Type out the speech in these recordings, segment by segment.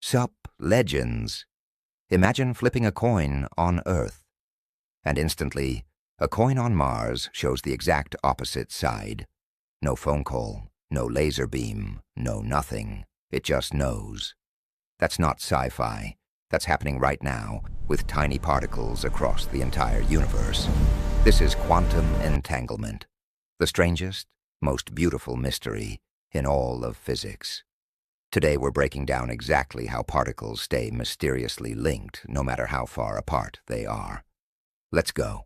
Sup, legends. Imagine flipping a coin on Earth, and instantly, a coin on Mars shows the exact opposite side. No phone call, no laser beam, no nothing. It just knows. That's not sci-fi. That's happening right now, with tiny particles across the entire universe. This is quantum entanglement, the strangest, most beautiful mystery in all of physics. Today we're breaking down exactly how particles stay mysteriously linked no matter how far apart they are. Let's go.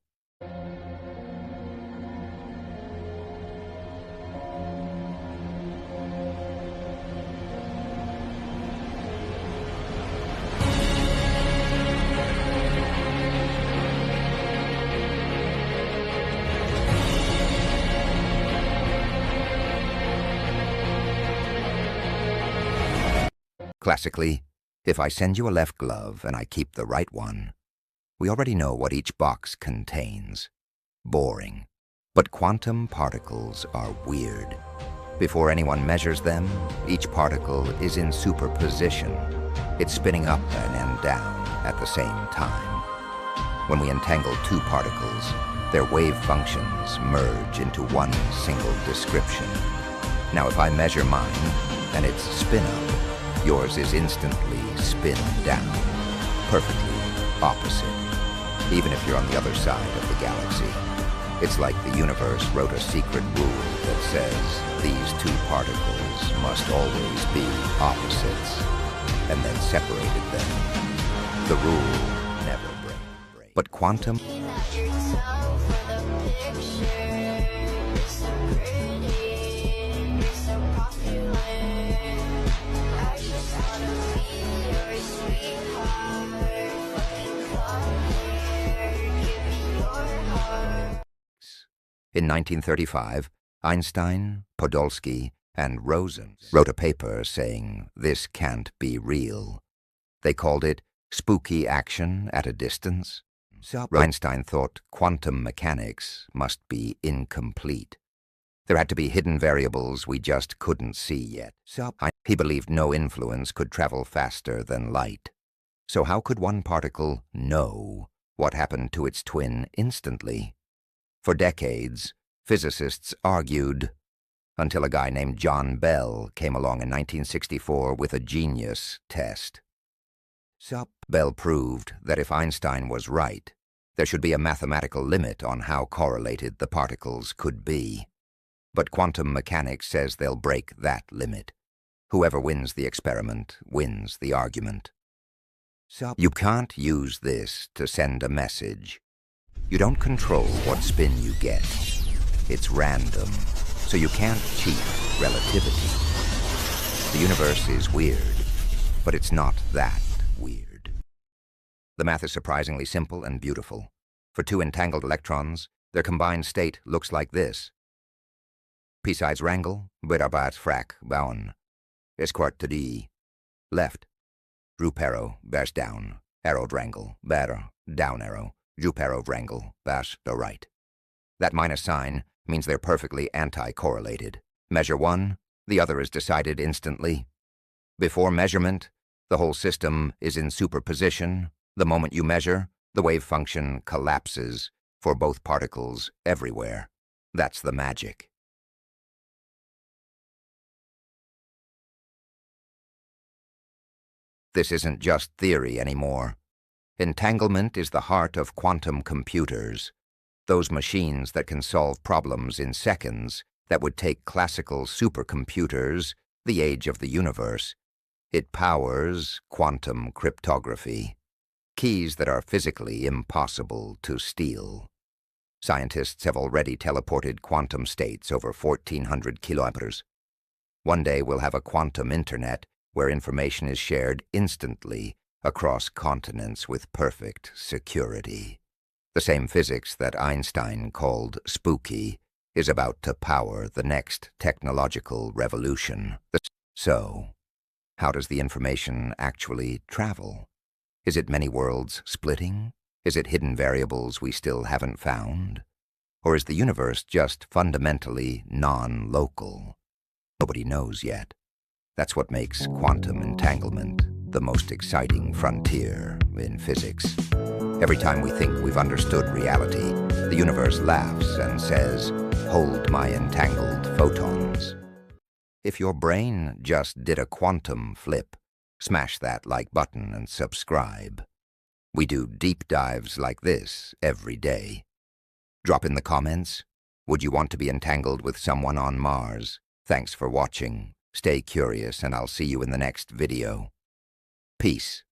Classically, if I send you a left glove and I keep the right one, we already know what each box contains. Boring. But quantum particles are weird. Before anyone measures them, each particle is in superposition. It's spinning up and down at the same time. When we entangle two particles, their wave functions merge into one single description. Now if I measure mine and it's spin up, yours is instantly spin down, perfectly opposite, even if you're on the other side of the galaxy. It's like the universe wrote a secret rule that says these two particles must always be opposites, and then separated them. The rule never breaks. But quantum... In 1935, Einstein, Podolsky, and Rosen wrote a paper saying this can't be real. They called it spooky action at a distance. Einstein thought quantum mechanics must be incomplete. There had to be hidden variables we just couldn't see yet. He believed no influence could travel faster than light. So how could one particle know what happened to its twin instantly? For decades, physicists argued, until a guy named John Bell came along in 1964 with a genius test. Bell proved that if Einstein was right, there should be a mathematical limit on how correlated the particles could be. But quantum mechanics says they'll break that limit. Whoever wins the experiment wins the argument. You can't use this to send a message. You don't control what spin you get. It's random, so you can't cheat relativity. The universe is weird, but it's not that weird. The math is surprisingly simple and beautiful. For two entangled electrons, their combined state looks like this. P-sides wrangle, berabat frac baun. Esquart to D. Left. Droop arrow, bears down. Arrow wrangle, bear, down arrow. Jupero wrangle, bash the right. That minus sign means they're perfectly anti-correlated. Measure one, the other is decided instantly. Before measurement, the whole system is in superposition. The moment you measure, the wave function collapses for both particles everywhere. That's the magic. This isn't just theory anymore. Entanglement is the heart of quantum computers, those machines that can solve problems in seconds that would take classical supercomputers, the age of the universe. It powers quantum cryptography, keys that are physically impossible to steal. Scientists have already teleported quantum states over 1,400 kilometers. One day we'll have a quantum internet where information is shared instantly across continents with perfect security. The same physics that Einstein called spooky is about to power the next technological revolution. So, how does the information actually travel? Is it many worlds splitting? Is it hidden variables we still haven't found? Or is the universe just fundamentally non-local? Nobody knows yet. That's what makes quantum entanglement the most exciting frontier in physics. Every time we think we've understood reality, the universe laughs and says, "Hold my entangled photons." If your brain just did a quantum flip, smash that like button and subscribe. We do deep dives like this every day. Drop in the comments. Would you want to be entangled with someone on Mars? Thanks for watching. Stay curious, and I'll see you in the next video. Peace.